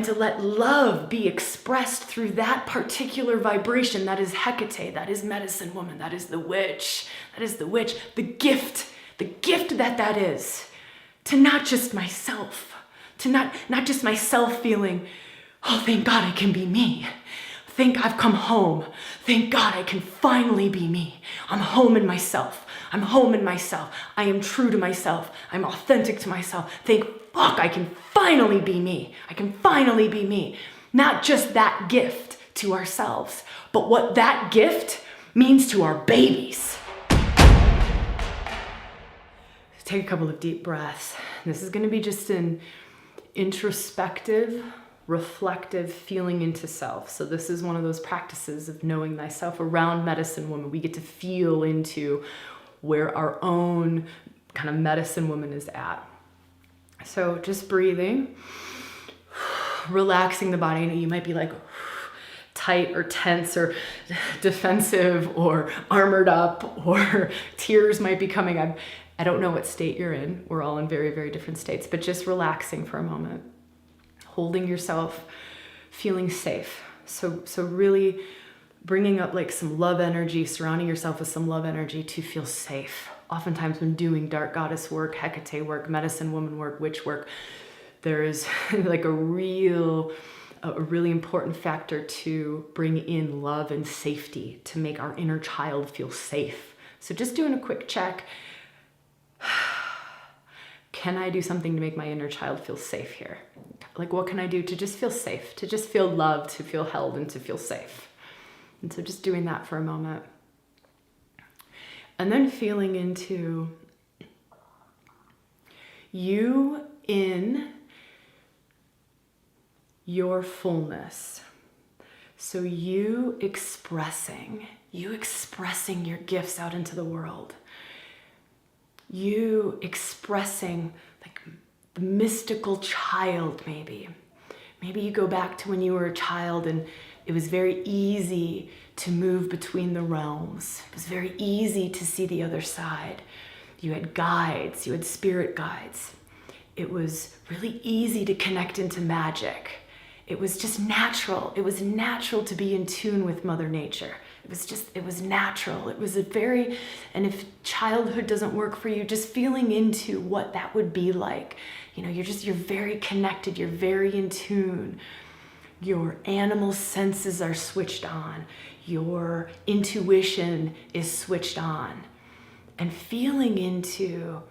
to let love be expressed through that particular vibration. That is Hecate, that is medicine woman, that is the witch, the gift that is, to not just myself, to not just myself feeling, oh, thank God I can be me. Thank I've come home. Thank God I can finally be me. I'm home in myself. I'm home in myself. I am true to myself. I'm authentic to myself. Thank fuck I can finally be me. I can finally be me. Not just that gift to ourselves, but what that gift means to our babies. Take a couple of deep breaths. This is going to be just an introspective, reflective feeling into self. So this is one of those practices of knowing thyself. Around medicine woman, we get to feel into where our own kind of medicine woman is at. So just breathing, relaxing the body. You might be like tight or tense or defensive or armored up, or tears might be coming. I don't know what state you're in. We're all in very, very different states, but just relaxing for a moment, holding yourself, feeling safe. So really bringing up like some love energy, surrounding yourself with some love energy to feel safe. Oftentimes when doing dark goddess work, Hecate work, medicine woman work, witch work, there is like a really important factor to bring in love and safety, to make our inner child feel safe. So just doing a quick check. Can I do something to make my inner child feel safe here? Like, what can I do to just feel safe, to just feel loved, to feel held, and to feel safe? And so just doing that for a moment. And then feeling into you in your fullness. So you expressing your gifts out into the world. You expressing like the mystical child, maybe. Maybe you go back to when you were a child and it was very easy to move between the realms. It was very easy to see the other side. You had guides, you had spirit guides. It was really easy to connect into magic. It was just natural. It was natural to be in tune with Mother Nature. It was natural. It was and if childhood doesn't work for you, just feeling into what that would be like. You know, you're very connected. You're very in tune. Your animal senses are switched on. Your intuition is switched on. And feeling into,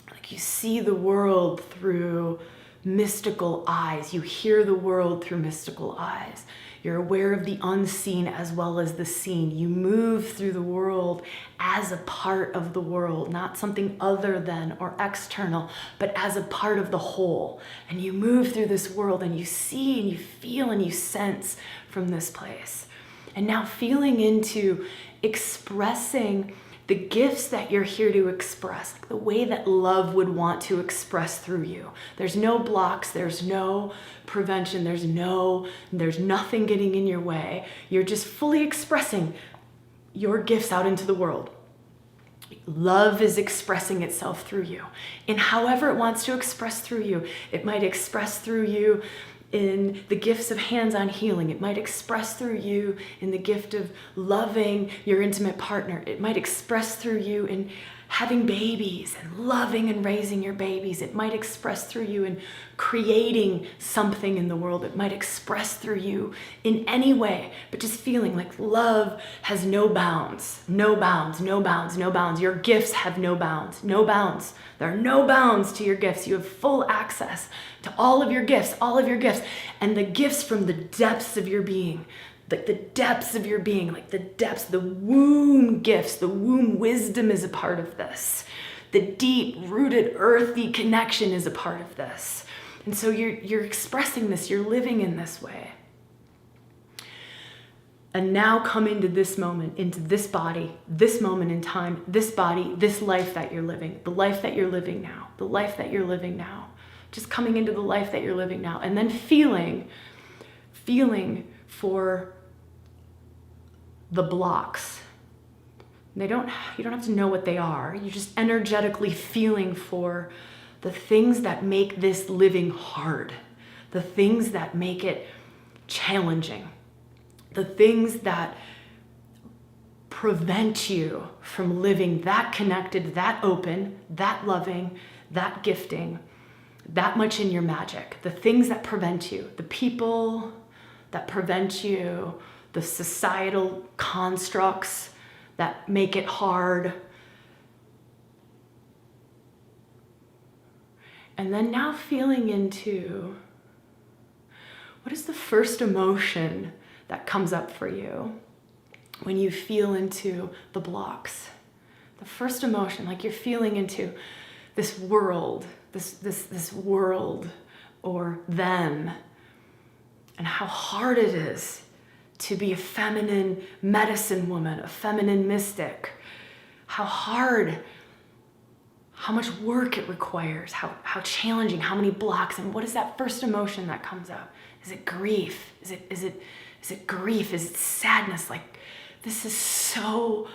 like, you see the world through mystical eyes. You hear the world through mystical eyes. You're aware of the unseen as well as the seen. You move through the world as a part of the world, not something other than or external, but as a part of the whole. And you move through this world and you see and you feel and you sense from this place. And now feeling into expressing the gifts that you're here to express, like the way that love would want to express through you. There's no blocks, there's no prevention, there's nothing getting in your way. You're just fully expressing your gifts out into the world. Love is expressing itself through you in however it wants to express through you. It might express through you in the gifts of hands-on healing. It might express through you in the gift of loving your intimate partner. It might express through you in having babies and loving and raising your babies. It might express through you in creating something in the world. It might express through you in any way, but just feeling like love has no bounds, no bounds, no bounds, no bounds. Your gifts have no bounds, no bounds. There are no bounds to your gifts. You have full access to all of your gifts, and the gifts from the depths of your being. Like the depths of your being, like the depths, the womb gifts, the womb wisdom is a part of this. The deep rooted earthy connection is a part of this. And so you're expressing this, you're living in this way. And now come into this moment, into this body, this moment in time, this body, this life that you're living, the life that you're living now, the life that you're living now. Just coming into the life that you're living now. And then feeling for the blocks. You don't have to know what they are. You're just energetically feeling for the things that make this living hard, the things that make it challenging, the things that prevent you from living that connected, that open, that loving, that gifting, that much in your magic, the things that prevent you, the people that prevent you, the societal constructs that make it hard. And then now feeling into, what is the first emotion that comes up for you when you feel into the blocks? The first emotion, like you're feeling into this world, this world or them, and how hard it is to be a feminine medicine woman, a feminine mystic, how hard, how much work it requires, how challenging, how many blocks, and what is that first emotion that comes up? Is it grief? Is it grief? Is it sadness? Like, this is so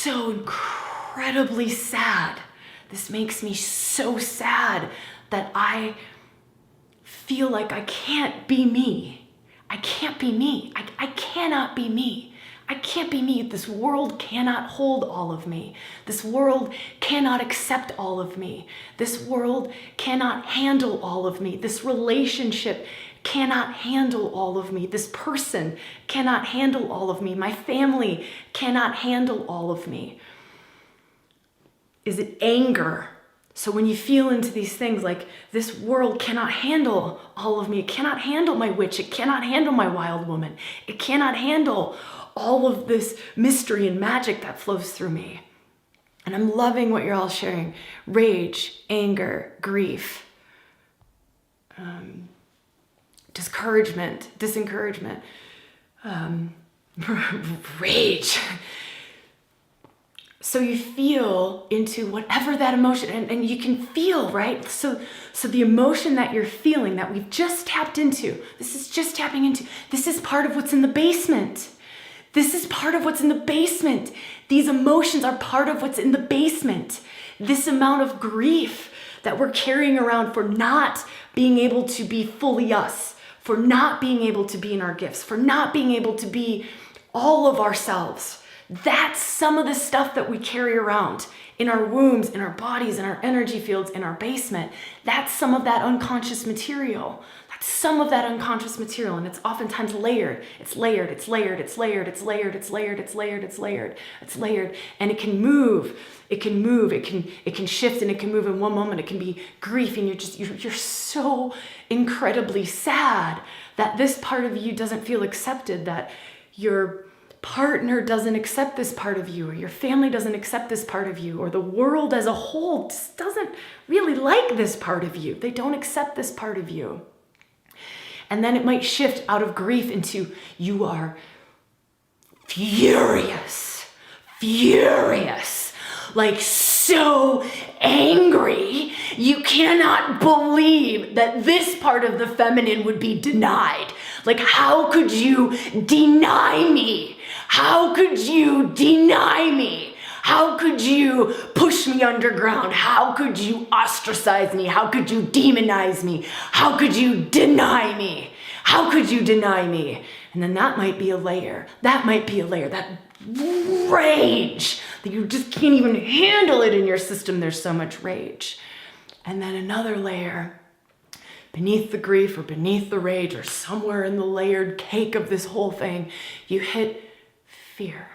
incredibly sad. This makes me so sad that I feel like I can't be me. I can't be me. I cannot be me. I can't be me. This world cannot hold all of me. This world cannot accept all of me. This world cannot handle all of me. This relationship cannot handle all of me. This person cannot handle all of me. My family cannot handle all of me. Is it anger? So when you feel into these things like this world cannot handle all of me, it cannot handle my witch, it cannot handle my wild woman, it cannot handle all of this mystery and magic that flows through me. And I'm loving what you're all sharing. Rage, anger, grief, disencouragement, rage. So you feel into whatever that emotion, and you can feel, right? So the emotion that you're feeling, that we've just tapped into, this is just tapping into, this is part of what's in the basement. This is part of what's in the basement. These emotions are part of what's in the basement. This amount of grief that we're carrying around for not being able to be fully us, for not being able to be in our gifts, for not being able to be all of ourselves. That's some of the stuff that we carry around in our wombs, in our bodies, in our energy fields, in our basement. That's some of that unconscious material. That's some of that unconscious material, and it's oftentimes layered. It's layered, it's layered, it's layered, it's layered, it's layered, it's layered, it's layered, it's layered, and it can move, it can move, it can shift, and it can move in one moment. It can be grief, and you're so incredibly sad that this part of you doesn't feel accepted, that your partner doesn't accept this part of you, or your family doesn't accept this part of you, or the world as a whole just doesn't really like this part of you. They don't accept this part of you. And then it might shift out of grief into you are furious, like so angry. You cannot believe that this part of the feminine would be denied. Like, how could you deny me? How could you deny me? How could you push me underground? How could you ostracize me? How could you demonize me? How could you deny me? How could you deny me? And then that might be a layer. That might be a layer. That rage that you just can't even handle it in your system. There's so much rage. And then another layer beneath the grief or beneath the rage or somewhere in the layered cake of this whole thing, you hit fear.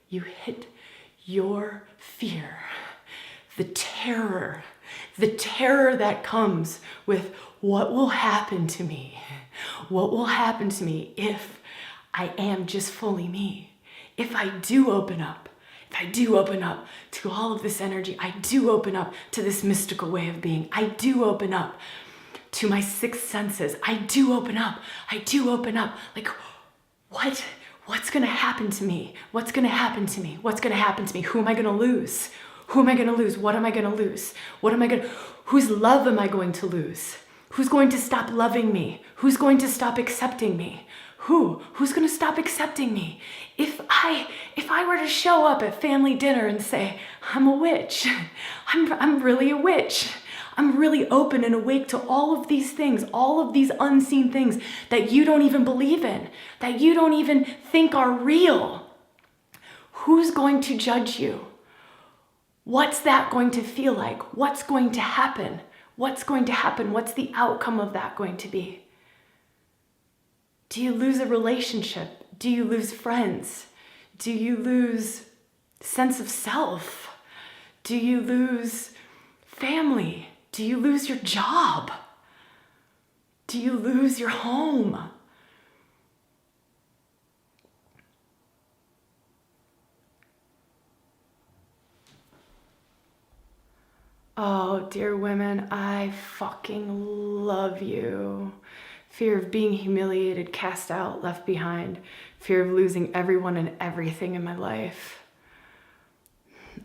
You hit your fear. The terror that comes with what will happen to me. What will happen to me if I am just fully me? If I do open up, to all of this energy, I do open up to this mystical way of being. I do open up to my sixth senses. I do open up. Like, what's gonna happen to me? What's gonna happen to me? What's gonna happen to me? Who am I gonna lose? Who am I gonna lose? What am I gonna lose? Whose love am I going to lose? Who's going to stop loving me? Who's going to stop accepting me? Who's gonna stop accepting me? If I were to show up at family dinner and say, I'm a witch, I'm really a witch, I'm really open and awake to all of these things, all of these unseen things that you don't even believe in, that you don't even think are real. Who's going to judge you? What's that going to feel like? What's going to happen? What's going to happen? What's the outcome of that going to be? Do you lose a relationship? Do you lose friends? Do you lose sense of self? Do you lose family? Do you lose your job? Do you lose your home? Oh, dear women, I fucking love you. Fear of being humiliated, cast out, left behind. Fear of losing everyone and everything in my life.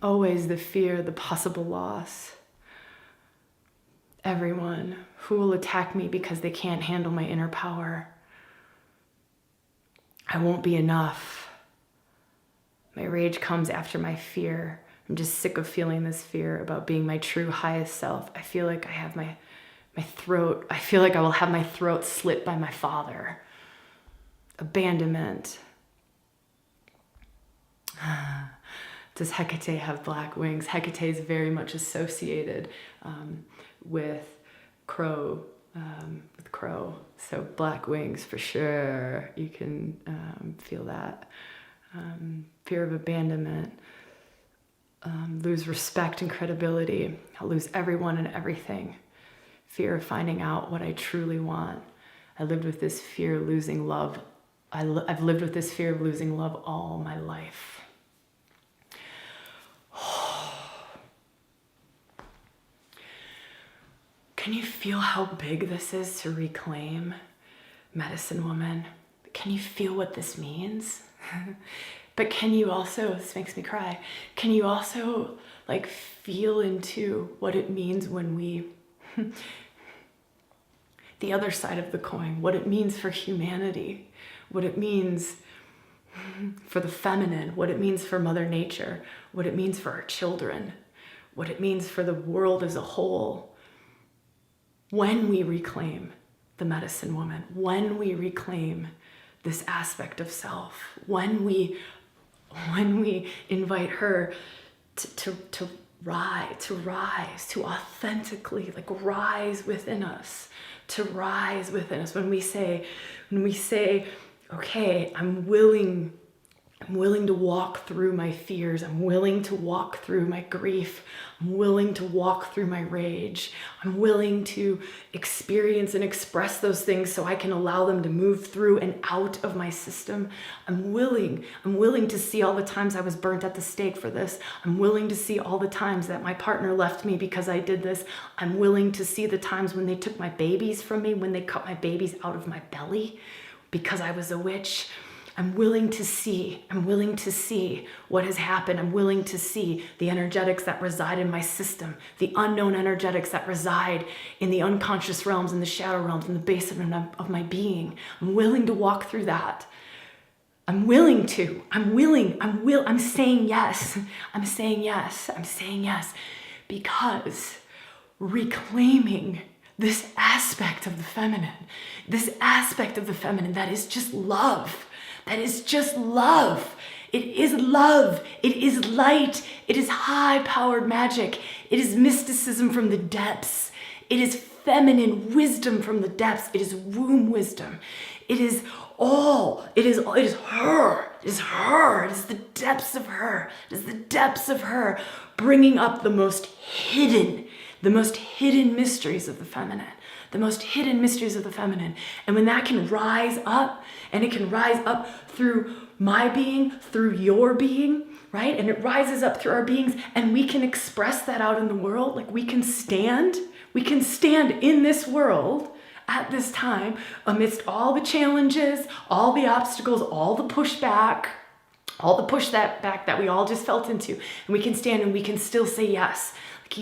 Always the fear of the possible loss. Everyone who will attack me because they can't handle my inner power. I won't be enough. My rage comes after my fear. I'm just sick of feeling this fear about being my true highest self. I feel like I have my throat, I feel like I will have my throat slit by my father. Abandonment. Does Hecate have black wings? Hecate is very much associated with crow, So black wings for sure. You can feel that. Fear of abandonment. Lose respect and credibility. I'll lose everyone and everything. Fear of finding out what I truly want. I lived with this fear of losing love. I've lived with this fear of losing love all my life. Can you feel how big this is to reclaim, medicine woman? Can you feel what this means? But can you also, this makes me cry, can you also like feel into what it means when we, the other side of the coin, what it means for humanity, what it means for the feminine, what it means for Mother Nature, what it means for our children, what it means for the world as a whole, when we reclaim the medicine woman, when we reclaim this aspect of self, when we invite her to rise, to authentically like rise within us, to rise within us. When we say, okay, I'm willing to walk through my fears. I'm willing to walk through my grief. I'm willing to walk through my rage. I'm willing to experience and express those things so I can allow them to move through and out of my system. I'm willing to see all the times I was burnt at the stake for this. I'm willing to see all the times that my partner left me because I did this. I'm willing to see the times when they took my babies from me, when they cut my babies out of my belly because I was a witch. I'm willing to see what has happened. I'm willing to see the energetics that reside in my system, the unknown energetics that reside in the unconscious realms, in the shadow realms, in the basement of my being. I'm willing to walk through that. I'm saying yes. I'm saying yes. Because reclaiming this aspect of the feminine that is just love. That is just love. It is love. It is light. It is high-powered magic. It is mysticism from the depths. It is feminine wisdom from the depths. It is womb wisdom. It is all. It is her. It is her. It is the depths of her. It is the depths of her bringing up the most hidden mysteries of the feminine. The most hidden mysteries of the feminine. And when that can rise up, and it can rise up through my being, through your being, right? And it rises up through our beings, and we can express that out in the world. Like we can stand in this world at this time amidst all the challenges, all the obstacles, all the pushback, that we all just felt into. And we can stand and we can still say yes. Like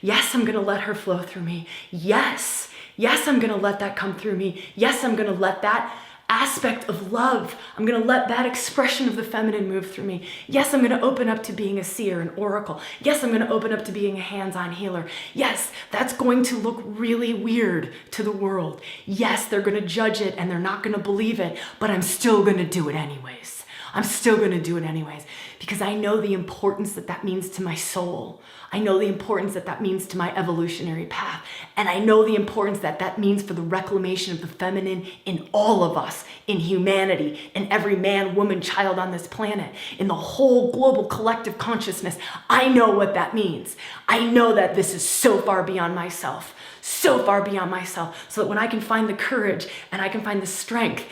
yes, I'm gonna let her flow through me. Yes, I'm gonna let that come through me. Yes, I'm gonna let that aspect of love. I'm going to let that expression of the feminine move through me. Yes, I'm going to open up to being a seer, an oracle. Yes, I'm going to open up to being a hands-on healer. Yes, that's going to look really weird to the world. Yes, they're going to judge it and they're not going to believe it, but I'm still going to do it anyways. I'm still going to do it anyways because I know the importance that that means to my soul. I know the importance that that means to my evolutionary path. And I know the importance that that means for the reclamation of the feminine in all of us, in humanity, in every man, woman, child on this planet, in the whole global collective consciousness. I know what that means. I know that this is so far beyond myself, so far beyond myself, so that when I can find the courage and I can find the strength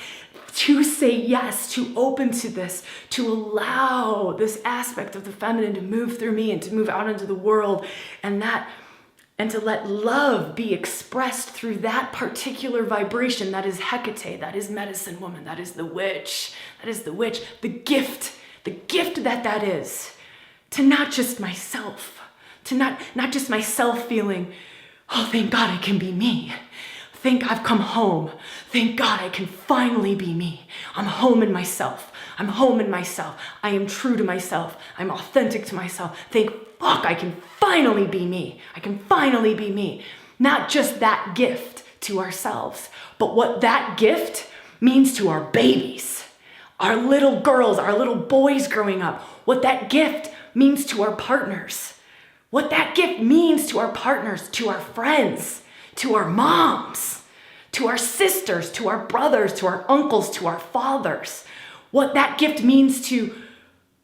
to say yes, to open to this, to allow this aspect of the feminine to move through me and to move out into the world, and to let love be expressed through that particular vibration that is Hecate, that is medicine woman, that is the witch, the gift that is to not just myself, to not just myself feeling, oh, thank God I can be me. Thank I've come home. Thank God I can finally be me. I'm home in myself. I'm home in myself. I am true to myself. I'm authentic to myself. Thank fuck I can finally be me. I can finally be me. Not just that gift to ourselves, but what that gift means to our babies, our little girls, our little boys growing up, what that gift means to our partners, what that gift means to our partners, to our friends, to our moms, to our sisters, to our brothers, to our uncles, to our fathers, what that gift means to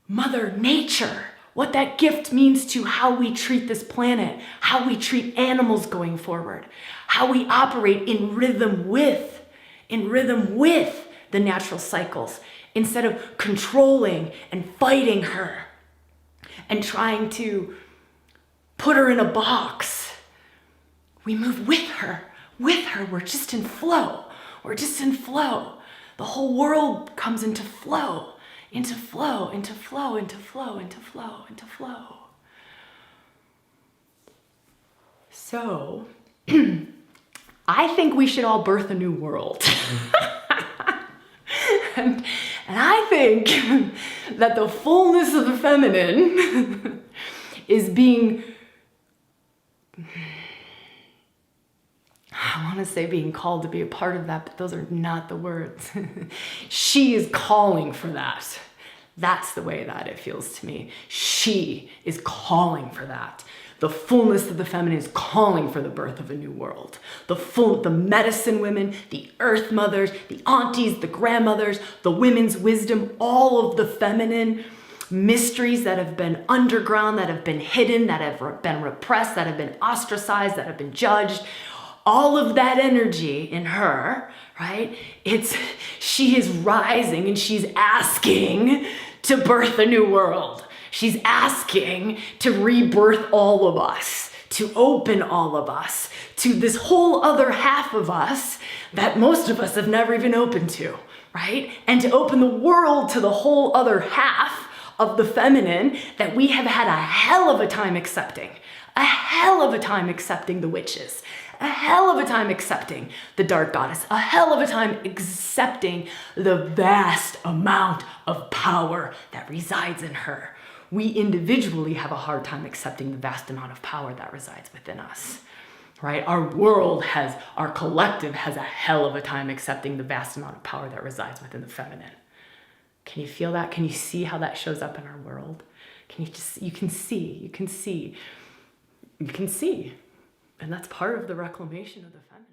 Mother Nature, what that gift means to how we treat this planet, how we treat animals going forward, how we operate in rhythm with the natural cycles, instead of controlling and fighting her and trying to put her in a box. We move with her. We're just in flow. We're just in flow. The whole world comes into flow, into flow, into flow, into flow, into flow, into flow. So, I think we should all birth a new world. and I think that the fullness of the feminine is being, I want to say being called to be a part of that, but those are not the words. She is calling for that. That's the way that it feels to me. She is calling for that. The fullness of the feminine is calling for the birth of a new world. The medicine women, the earth mothers, the aunties, the grandmothers, the women's wisdom, all of the feminine mysteries that have been underground, that have been hidden, that have been repressed, that have been ostracized, that have been judged. All of that energy in her, right? She is rising and she's asking to birth a new world. She's asking to rebirth all of us, to open all of us to this whole other half of us that most of us have never even opened to, right? And to open the world to the whole other half of the feminine that we have had a hell of a time accepting. A hell of a time accepting the witches. A hell of a time accepting the dark goddess. A hell of a time accepting the vast amount of power that resides in her. We individually have a hard time accepting the vast amount of power that resides within us, right? Our collective has a hell of a time accepting the vast amount of power that resides within the feminine. Can you feel that? Can you see how that shows up in our world? You can see. And that's part of the reclamation of the feminine.